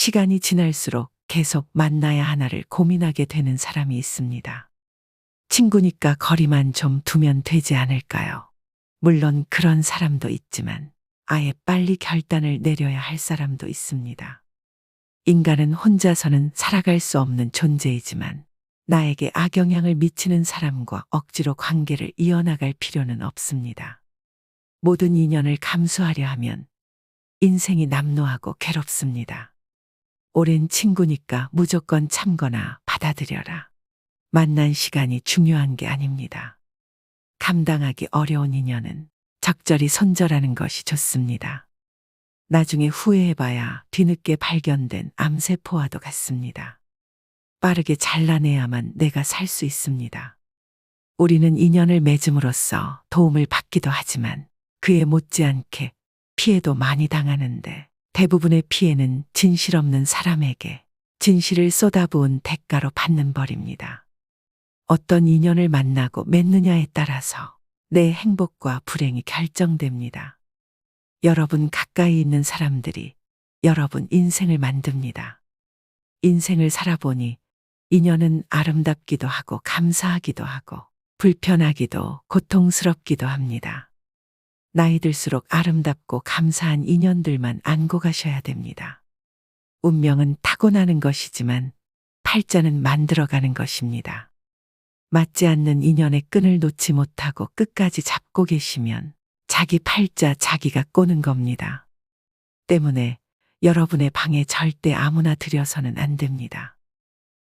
시간이 지날수록 계속 만나야 하나를 고민하게 되는 사람이 있습니다. 친구니까 거리만 좀 두면 되지 않을까요? 물론 그런 사람도 있지만 아예 빨리 결단을 내려야 할 사람도 있습니다. 인간은 혼자서는 살아갈 수 없는 존재이지만 나에게 악영향을 미치는 사람과 억지로 관계를 이어나갈 필요는 없습니다. 모든 인연을 감수하려 하면 인생이 남노하고 괴롭습니다. 오랜 친구니까 무조건 참거나 받아들여라. 만난 시간이 중요한 게 아닙니다. 감당하기 어려운 인연은 적절히 손절하는 것이 좋습니다. 나중에 후회해봐야 뒤늦게 발견된 암세포와도 같습니다. 빠르게 잘라내야만 내가 살 수 있습니다. 우리는 인연을 맺음으로써 도움을 받기도 하지만 그에 못지않게 피해도 많이 당하는데 대부분의 피해는 진실 없는 사람에게 진실을 쏟아부은 대가로 받는 벌입니다. 어떤 인연을 만나고 맺느냐에 따라서 내 행복과 불행이 결정됩니다. 여러분 가까이 있는 사람들이 여러분 인생을 만듭니다. 인생을 살아보니 인연은 아름답기도 하고 감사하기도 하고 불편하기도 고통스럽기도 합니다. 나이 들수록 아름답고 감사한 인연들만 안고 가셔야 됩니다. 운명은 타고나는 것이지만 팔자는 만들어가는 것입니다. 맞지 않는 인연의 끈을 놓지 못하고 끝까지 잡고 계시면 자기 팔자 자기가 꼬는 겁니다. 때문에 여러분의 방에 절대 아무나 들여서는 안 됩니다.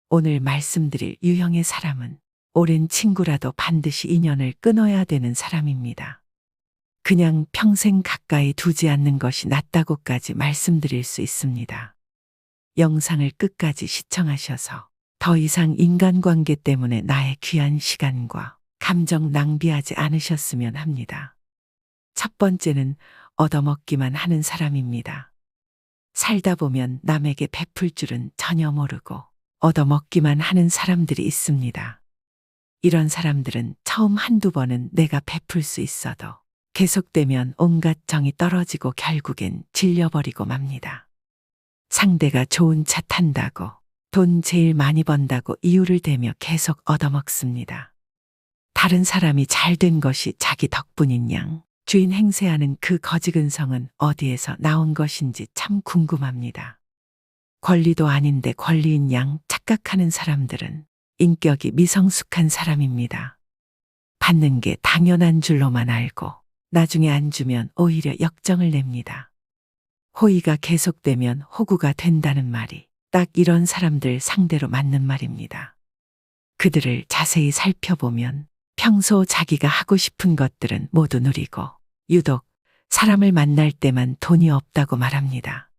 오늘 말씀드릴 유형의 사람은 오랜 친구라도 반드시 인연을 끊어야 되는 사람입니다. 그냥 평생 가까이 두지 않는 것이 낫다고까지 말씀드릴 수 있습니다. 영상을 끝까지 시청하셔서 더 이상 인간관계 때문에 나의 귀한 시간과 감정 낭비하지 않으셨으면 합니다. 첫 번째는 얻어먹기만 하는 사람입니다. 살다 보면 남에게 베풀 줄은 전혀 모르고 얻어먹기만 하는 사람들이 있습니다. 이런 사람들은 처음 한두 번은 내가 베풀 수 있어도 계속되면 온갖 정이 떨어지고 결국엔 질려버리고 맙니다. 상대가 좋은 차 탄다고 돈 제일 많이 번다고 이유를 대며 계속 얻어먹습니다. 다른 사람이 잘 된 것이 자기 덕분인 양 주인 행세하는 그 거지근성은 어디에서 나온 것인지 참 궁금합니다. 권리도 아닌데 권리인 양 착각하는 사람들은 인격이 미성숙한 사람입니다. 받는 게 당연한 줄로만 알고 나중에 안 주면 오히려 역정을 냅니다. 호의가 계속되면 호구가 된다는 말이 딱 이런 사람들 상대로 맞는 말입니다. 그들을 자세히 살펴보면 평소 자기가 하고 싶은 것들은 모두 누리고 유독 사람을 만날 때만 돈이 없다고 말합니다.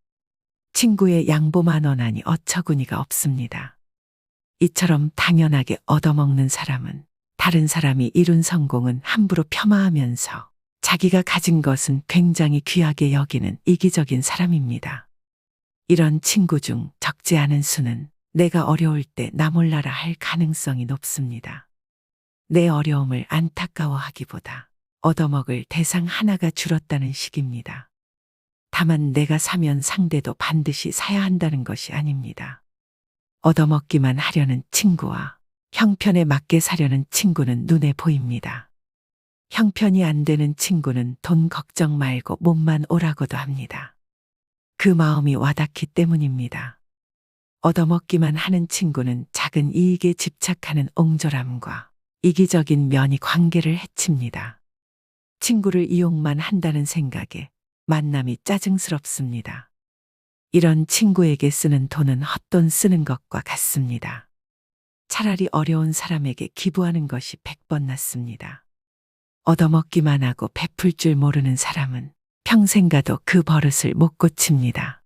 친구의 양보만 원하니 어처구니가 없습니다. 이처럼 당연하게 얻어먹는 사람은 다른 사람이 이룬 성공은 함부로 폄하하면서 자기가 가진 것은 굉장히 귀하게 여기는 이기적인 사람입니다. 이런 친구 중 적지 않은 수는 내가 어려울 때 나 몰라라 할 가능성이 높습니다. 내 어려움을 안타까워하기보다 얻어먹을 대상 하나가 줄었다는 식입니다. 다만 내가 사면 상대도 반드시 사야 한다는 것이 아닙니다. 얻어먹기만 하려는 친구와 형편에 맞게 사려는 친구는 눈에 보입니다. 형편이 안 되는 친구는 돈 걱정 말고 몸만 오라고도 합니다. 그 마음이 와닿기 때문입니다. 얻어먹기만 하는 친구는 작은 이익에 집착하는 옹졸함과 이기적인 면이 관계를 해칩니다. 친구를 이용만 한다는 생각에 만남이 짜증스럽습니다. 이런 친구에게 쓰는 돈은 헛돈 쓰는 것과 같습니다. 차라리 어려운 사람에게 기부하는 것이 100번 낫습니다. 얻어먹기만 하고 베풀 줄 모르는 사람은 평생 가도 그 버릇을 못 고칩니다.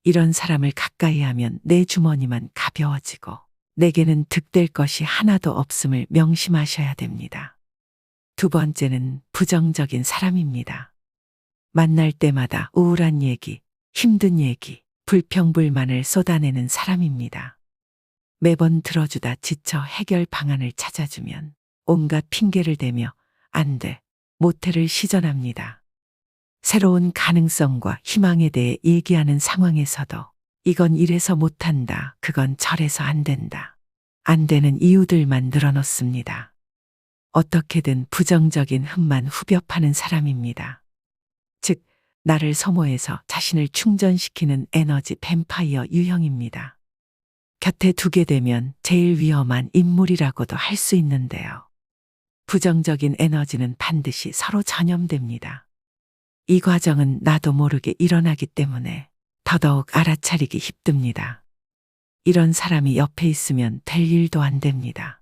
이런 사람을 가까이 하면 내 주머니만 가벼워지고 내게는 득될 것이 하나도 없음을 명심하셔야 됩니다. 두 번째는 부정적인 사람입니다. 만날 때마다 우울한 얘기, 힘든 얘기, 불평불만을 쏟아내는 사람입니다. 매번 들어주다 지쳐 해결 방안을 찾아주면 온갖 핑계를 대며 안 돼, 못해를 시전합니다. 새로운 가능성과 희망에 대해 얘기하는 상황에서도 이건 이래서 못한다. 그건 저래서 안 된다. 안 되는 이유들만 늘어놓습니다. 어떻게든 부정적인 흠만 후벼 파는 사람입니다. 즉, 나를 소모해서 자신을 충전시키는 에너지 뱀파이어 유형입니다. 곁에 두게 되면 제일 위험한 인물이라고도 할 수 있는데요. 부정적인 에너지는 반드시 서로 전염됩니다. 이 과정은 나도 모르게 일어나기 때문에 더더욱 알아차리기 힘듭니다. 이런 사람이 옆에 있으면 될 일도 안 됩니다.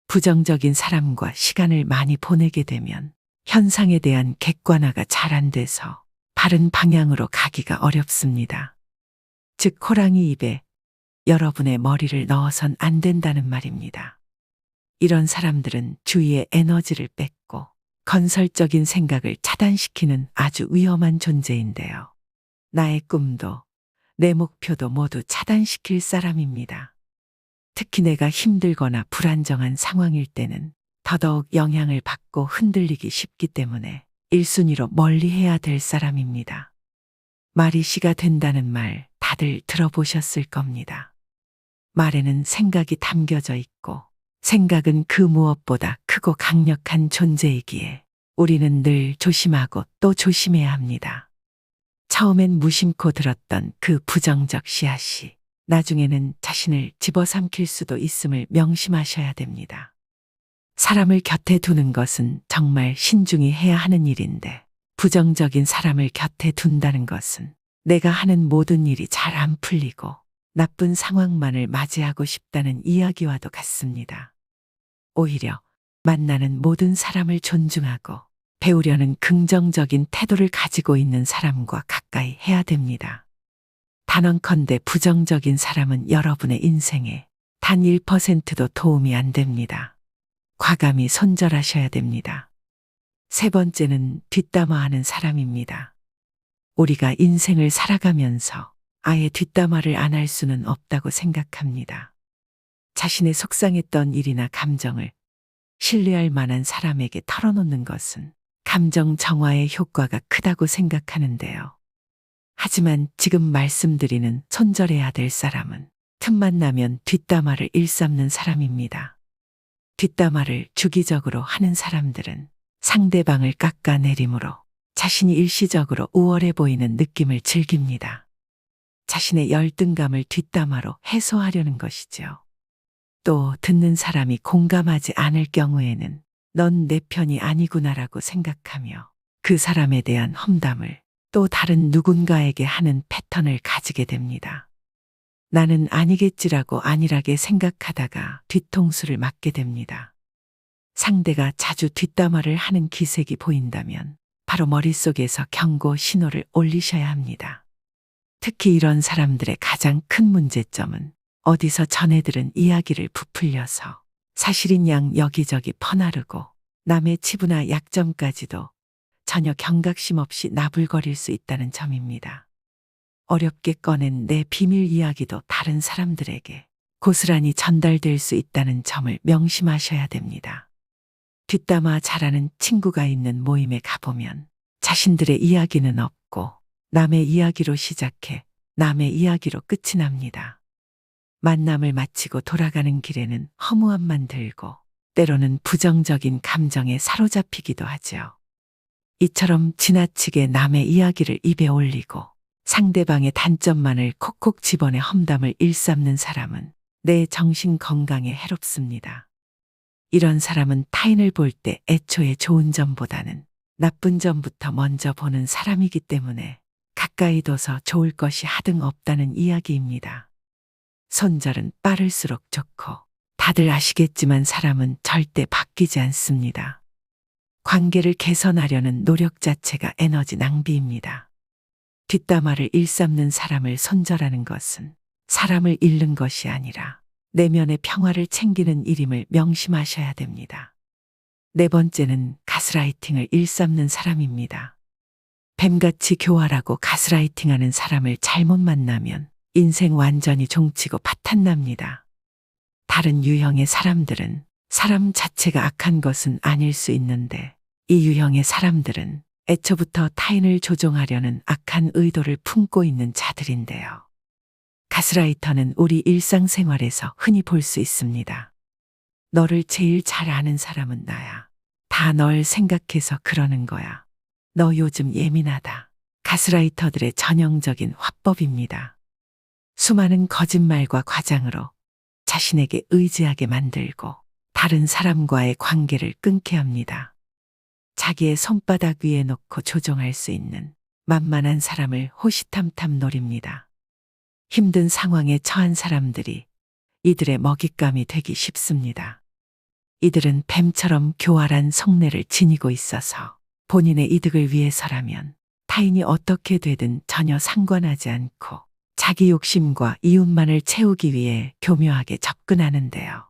부정적인 사람과 시간을 많이 보내게 되면 현상에 대한 객관화가 잘 안 돼서 바른 방향으로 가기가 어렵습니다. 즉, 호랑이 입에 여러분의 머리를 넣어선 안 된다는 말입니다. 이런 사람들은 주위의 에너지를 뺏고 건설적인 생각을 차단시키는 아주 위험한 존재인데요. 나의 꿈도 내 목표도 모두 차단시킬 사람입니다. 특히 내가 힘들거나 불안정한 상황일 때는 더더욱 영향을 받고 흔들리기 쉽기 때문에 1순위로 멀리해야 될 사람입니다. 말이 씨가 된다는 말 다들 들어보셨을 겁니다. 말에는 생각이 담겨져 있고 생각은 그 무엇보다 크고 강력한 존재이기에 우리는 늘 조심하고 또 조심해야 합니다. 처음엔 무심코 들었던 그 부정적 씨앗이 나중에는 자신을 집어삼킬 수도 있음을 명심하셔야 됩니다. 사람을 곁에 두는 것은 정말 신중히 해야 하는 일인데 부정적인 사람을 곁에 둔다는 것은 내가 하는 모든 일이 잘 안 풀리고 나쁜 상황만을 맞이하고 싶다는 이야기와도 같습니다. 오히려 만나는 모든 사람을 존중하고 배우려는 긍정적인 태도를 가지고 있는 사람과 가까이 해야 됩니다. 단언컨대 부정적인 사람은 여러분의 인생에 단 1%도 도움이 안 됩니다. 과감히 손절하셔야 됩니다. 세 번째는 뒷담화하는 사람입니다. 우리가 인생을 살아가면서 아예 뒷담화를 안 할 수는 없다고 생각합니다. 자신의 속상했던 일이나 감정을 신뢰할 만한 사람에게 털어놓는 것은 감정 정화의 효과가 크다고 생각하는데요. 하지만 지금 말씀드리는 손절해야 될 사람은 틈만 나면 뒷담화를 일삼는 사람입니다. 뒷담화를 주기적으로 하는 사람들은 상대방을 깎아내림으로 자신이 일시적으로 우월해 보이는 느낌을 즐깁니다. 자신의 열등감을 뒷담화로 해소하려는 것이죠. 또 듣는 사람이 공감하지 않을 경우에는 넌 내 편이 아니구나라고 생각하며 그 사람에 대한 험담을 또 다른 누군가에게 하는 패턴을 가지게 됩니다. 나는 아니겠지라고 안일하게 생각하다가 뒤통수를 맞게 됩니다. 상대가 자주 뒷담화를 하는 기색이 보인다면 바로 머릿속에서 경고 신호를 올리셔야 합니다. 특히 이런 사람들의 가장 큰 문제점은 어디서 전해들은 이야기를 부풀려서 사실인 양 여기저기 퍼나르고 남의 치부나 약점까지도 전혀 경각심 없이 나불거릴 수 있다는 점입니다. 어렵게 꺼낸 내 비밀 이야기도 다른 사람들에게 고스란히 전달될 수 있다는 점을 명심하셔야 됩니다. 뒷담화 잘하는 친구가 있는 모임에 가보면 자신들의 이야기는 없고 남의 이야기로 시작해 남의 이야기로 끝이 납니다. 만남을 마치고 돌아가는 길에는 허무함만 들고 때로는 부정적인 감정에 사로잡히기도 하죠. 이처럼 지나치게 남의 이야기를 입에 올리고 상대방의 단점만을 콕콕 집어내 험담을 일삼는 사람은 내 정신 건강에 해롭습니다. 이런 사람은 타인을 볼 때 애초에 좋은 점보다는 나쁜 점부터 먼저 보는 사람이기 때문에 가까이 둬서 좋을 것이 하등 없다는 이야기입니다. 손절은 빠를수록 좋고 다들 아시겠지만 사람은 절대 바뀌지 않습니다. 관계를 개선하려는 노력 자체가 에너지 낭비입니다. 뒷담화를 일삼는 사람을 손절하는 것은 사람을 잃는 것이 아니라 내면의 평화를 챙기는 일임을 명심하셔야 됩니다. 네 번째는 가스라이팅을 일삼는 사람입니다. 뱀같이 교활하고 가스라이팅하는 사람을 잘못 만나면 인생 완전히 종치고 파탄납니다. 다른 유형의 사람들은 사람 자체가 악한 것은 아닐 수 있는데 이 유형의 사람들은 애초부터 타인을 조종하려는 악한 의도를 품고 있는 자들인데요. 가스라이터는 우리 일상생활에서 흔히 볼 수 있습니다. 너를 제일 잘 아는 사람은 나야. 다 널 생각해서 그러는 거야. 너 요즘 예민하다. 가스라이터들의 전형적인 화법입니다. 수많은 거짓말과 과장으로 자신에게 의지하게 만들고 다른 사람과의 관계를 끊게 합니다. 자기의 손바닥 위에 놓고 조종할 수 있는 만만한 사람을 호시탐탐 노립니다. 힘든 상황에 처한 사람들이 이들의 먹잇감이 되기 쉽습니다. 이들은 뱀처럼 교활한 속내를 지니고 있어서 본인의 이득을 위해서라면 타인이 어떻게 되든 전혀 상관하지 않고 자기 욕심과 이웃만을 채우기 위해 교묘하게 접근하는데요.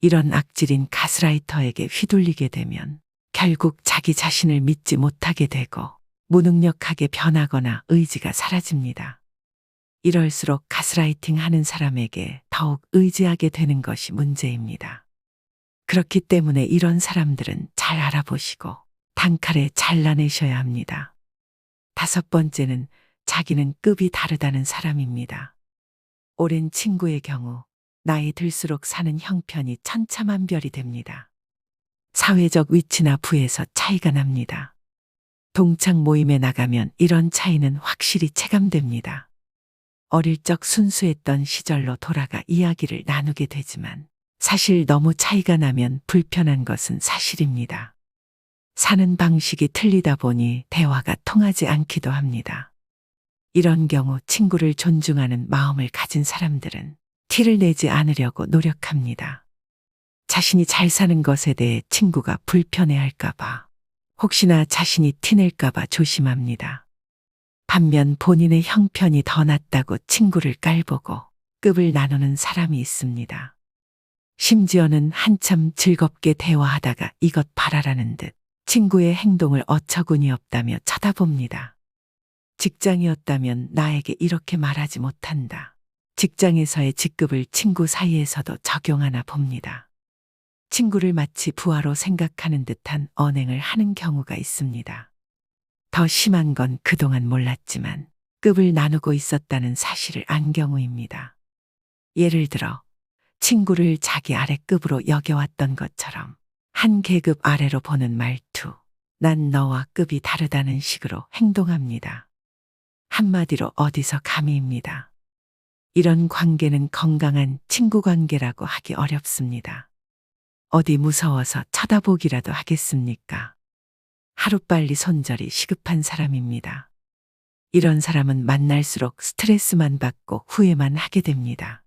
이런 악질인 가스라이터에게 휘둘리게 되면 결국 자기 자신을 믿지 못하게 되고 무능력하게 변하거나 의지가 사라집니다. 이럴수록 가스라이팅 하는 사람에게 더욱 의지하게 되는 것이 문제입니다. 그렇기 때문에 이런 사람들은 잘 알아보시고 단칼에 잘라내셔야 합니다. 5번째는 자기는 급이 다르다는 사람입니다. 오랜 친구의 경우 나이 들수록 사는 형편이 천차만별이 됩니다. 사회적 위치나 부에서 차이가 납니다. 동창 모임에 나가면 이런 차이는 확실히 체감됩니다. 어릴 적 순수했던 시절로 돌아가 이야기를 나누게 되지만 사실 너무 차이가 나면 불편한 것은 사실입니다. 사는 방식이 틀리다 보니 대화가 통하지 않기도 합니다. 이런 경우 친구를 존중하는 마음을 가진 사람들은 티를 내지 않으려고 노력합니다. 자신이 잘 사는 것에 대해 친구가 불편해할까봐, 혹시나 자신이 티낼까봐 조심합니다. 반면 본인의 형편이 더 낫다고 친구를 깔보고 급을 나누는 사람이 있습니다. 심지어는 한참 즐겁게 대화하다가 이것 봐라라는 듯 친구의 행동을 어처구니 없다며 쳐다봅니다. 직장이었다면 나에게 이렇게 말하지 못한다. 직장에서의 직급을 친구 사이에서도 적용하나 봅니다. 친구를 마치 부하로 생각하는 듯한 언행을 하는 경우가 있습니다. 더 심한 건 그동안 몰랐지만 급을 나누고 있었다는 사실을 안 경우입니다. 예를 들어 친구를 자기 아래급으로 여겨왔던 것처럼 한 계급 아래로 보는 말투, 난 너와 급이 다르다는 식으로 행동합니다. 한마디로 어디서 감히입니다. 이런 관계는 건강한 친구 관계라고 하기 어렵습니다. 어디 무서워서 쳐다보기라도 하겠습니까? 하루빨리 손절이 시급한 사람입니다. 이런 사람은 만날수록 스트레스만 받고 후회만 하게 됩니다.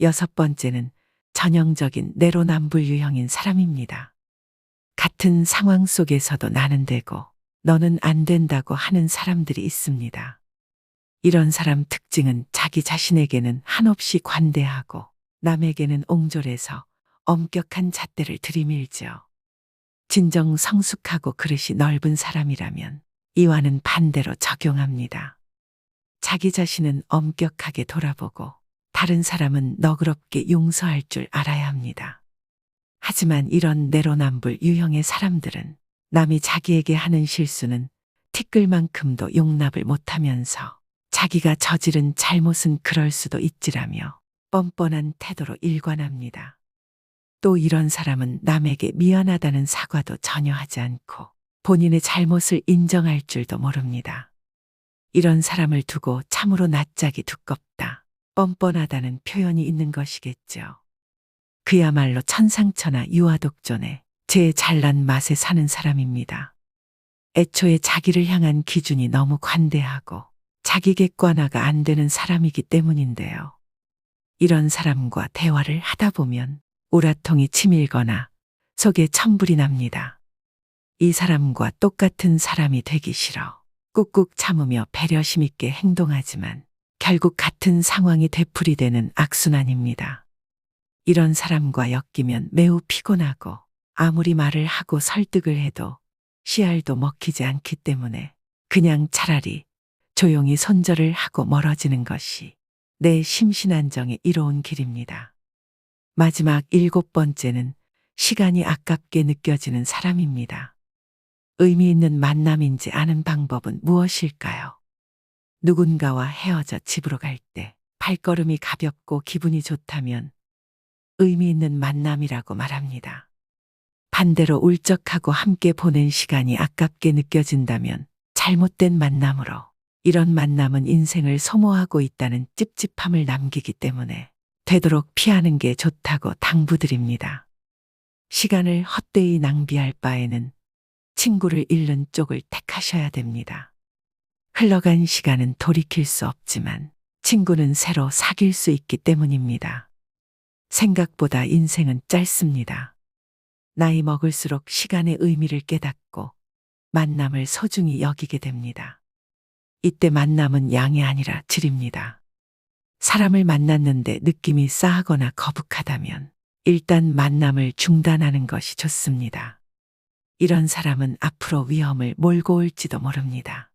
6번째는 전형적인 내로남불 유형인 사람입니다. 같은 상황 속에서도 나는 되고 너는 안 된다고 하는 사람들이 있습니다. 이런 사람 특징은 자기 자신에게는 한없이 관대하고 남에게는 옹졸해서 엄격한 잣대를 들이밀죠. 진정 성숙하고 그릇이 넓은 사람이라면 이와는 반대로 적용합니다. 자기 자신은 엄격하게 돌아보고 다른 사람은 너그럽게 용서할 줄 알아야 합니다. 하지만 이런 내로남불 유형의 사람들은 남이 자기에게 하는 실수는 티끌만큼도 용납을 못하면서 자기가 저지른 잘못은 그럴 수도 있지라며 뻔뻔한 태도로 일관합니다. 또 이런 사람은 남에게 미안하다는 사과도 전혀 하지 않고 본인의 잘못을 인정할 줄도 모릅니다. 이런 사람을 두고 참으로 낯짝이 두껍다, 뻔뻔하다는 표현이 있는 것이겠죠. 그야말로 천상천하 유아독존에 제 잘난 맛에 사는 사람입니다. 애초에 자기를 향한 기준이 너무 관대하고 자기 객관화가 안 되는 사람이기 때문인데요. 이런 사람과 대화를 하다 보면 우라통이 치밀거나 속에 천불이 납니다. 이 사람과 똑같은 사람이 되기 싫어 꾹꾹 참으며 배려심 있게 행동하지만 결국 같은 상황이 되풀이되는 악순환입니다. 이런 사람과 엮이면 매우 피곤하고 아무리 말을 하고 설득을 해도 씨알도 먹히지 않기 때문에 그냥 차라리 조용히 손절을 하고 멀어지는 것이 내 심신안정에 이로운 길입니다. 마지막 7번째는 시간이 아깝게 느껴지는 사람입니다. 의미 있는 만남인지 아는 방법은 무엇일까요? 누군가와 헤어져 집으로 갈 때 발걸음이 가볍고 기분이 좋다면 의미 있는 만남이라고 말합니다. 반대로 울적하고 함께 보낸 시간이 아깝게 느껴진다면 잘못된 만남으로, 이런 만남은 인생을 소모하고 있다는 찝찝함을 남기기 때문에 되도록 피하는 게 좋다고 당부드립니다. 시간을 헛되이 낭비할 바에는 친구를 잃는 쪽을 택하셔야 됩니다. 흘러간 시간은 돌이킬 수 없지만 친구는 새로 사귈 수 있기 때문입니다. 생각보다 인생은 짧습니다. 나이 먹을수록 시간의 의미를 깨닫고 만남을 소중히 여기게 됩니다. 이때 만남은 양이 아니라 질입니다. 사람을 만났는데 느낌이 싸하거나 거북하다면 일단 만남을 중단하는 것이 좋습니다. 이런 사람은 앞으로 위험을 몰고 올지도 모릅니다.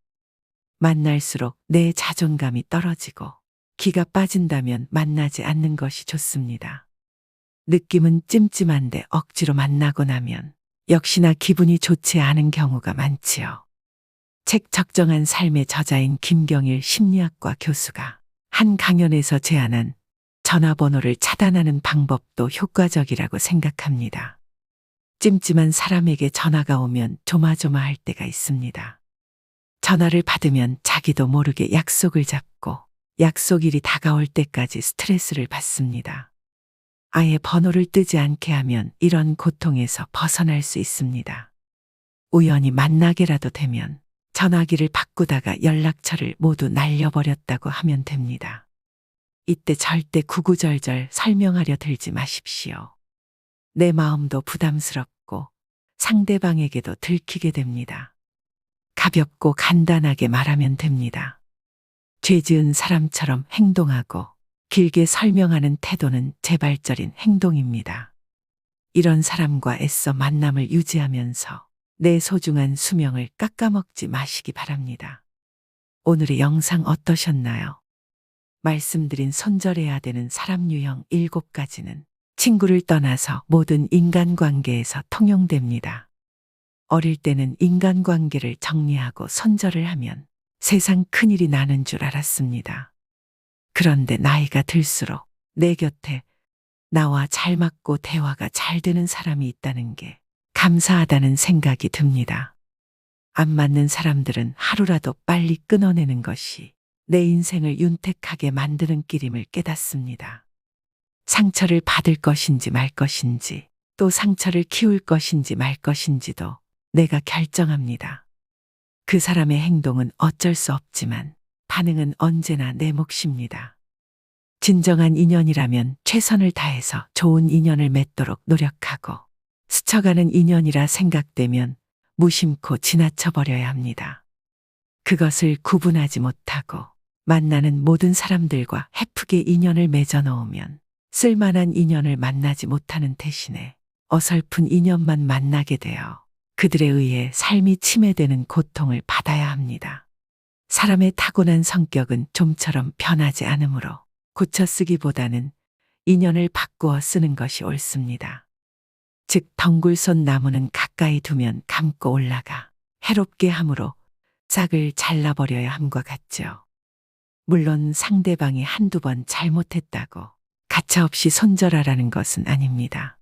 만날수록 내 자존감이 떨어지고 기가 빠진다면 만나지 않는 것이 좋습니다. 느낌은 찜찜한데 억지로 만나고 나면 역시나 기분이 좋지 않은 경우가 많지요. 책 적정한 삶의 저자인 김경일 심리학과 교수가 한 강연에서 제안한 전화번호를 차단하는 방법도 효과적이라고 생각합니다. 찜찜한 사람에게 전화가 오면 조마조마할 때가 있습니다. 전화를 받으면 자기도 모르게 약속을 잡고 약속일이 다가올 때까지 스트레스를 받습니다. 아예 번호를 뜨지 않게 하면 이런 고통에서 벗어날 수 있습니다. 우연히 만나게라도 되면 전화기를 바꾸다가 연락처를 모두 날려버렸다고 하면 됩니다. 이때 절대 구구절절 설명하려 들지 마십시오. 내 마음도 부담스럽고 상대방에게도 들키게 됩니다. 가볍고 간단하게 말하면 됩니다. 죄 지은 사람처럼 행동하고 길게 설명하는 태도는 재발절인 행동입니다. 이런 사람과 애써 만남을 유지하면서 내 소중한 수명을 깎아먹지 마시기 바랍니다. 오늘의 영상 어떠셨나요? 말씀드린 손절해야 되는 사람 유형 7가지는 친구를 떠나서 모든 인간관계에서 통용됩니다. 어릴 때는 인간관계를 정리하고 손절을 하면 세상 큰일이 나는 줄 알았습니다. 그런데 나이가 들수록 내 곁에 나와 잘 맞고 대화가 잘 되는 사람이 있다는 게 감사하다는 생각이 듭니다. 안 맞는 사람들은 하루라도 빨리 끊어내는 것이 내 인생을 윤택하게 만드는 길임을 깨닫습니다. 상처를 받을 것인지 말 것인지, 또 상처를 키울 것인지 말 것인지도 내가 결정합니다. 그 사람의 행동은 어쩔 수 없지만 반응은 언제나 내 몫입니다. 진정한 인연이라면 최선을 다해서 좋은 인연을 맺도록 노력하고, 스쳐가는 인연이라 생각되면 무심코 지나쳐버려야 합니다. 그것을 구분하지 못하고 만나는 모든 사람들과 헤프게 인연을 맺어 놓으면 쓸만한 인연을 만나지 못하는 대신에 어설픈 인연만 만나게 되어 그들에 의해 삶이 침해되는 고통을 받아야 합니다. 사람의 타고난 성격은 좀처럼 변하지 않으므로 고쳐 쓰기보다는 인연을 바꾸어 쓰는 것이 옳습니다. 즉 덩굴손 나무는 가까이 두면 감고 올라가 해롭게 함으로 싹을 잘라버려야 함과 같죠. 물론 상대방이 한두 번 잘못했다고 가차없이 손절하라는 것은 아닙니다.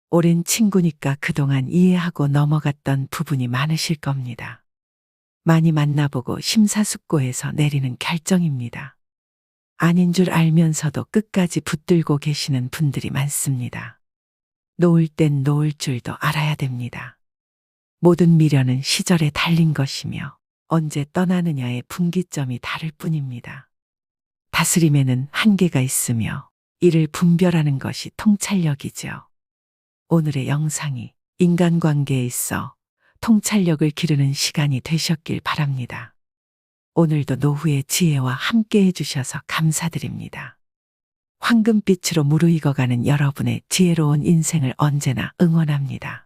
오랜 친구니까 그동안 이해하고 넘어갔던 부분이 많으실 겁니다. 많이 만나보고 심사숙고해서 내리는 결정입니다. 아닌 줄 알면서도 끝까지 붙들고 계시는 분들이 많습니다. 놓을 땐 놓을 줄도 알아야 됩니다. 모든 미련은 시절에 달린 것이며 언제 떠나느냐의 분기점이 다를 뿐입니다. 다스림에는 한계가 있으며 이를 분별하는 것이 통찰력이죠. 오늘의 영상이 인간관계에 있어 통찰력을 기르는 시간이 되셨길 바랍니다. 오늘도 노후의 지혜와 함께 해주셔서 감사드립니다. 황금빛으로 무르익어가는 여러분의 지혜로운 인생을 언제나 응원합니다.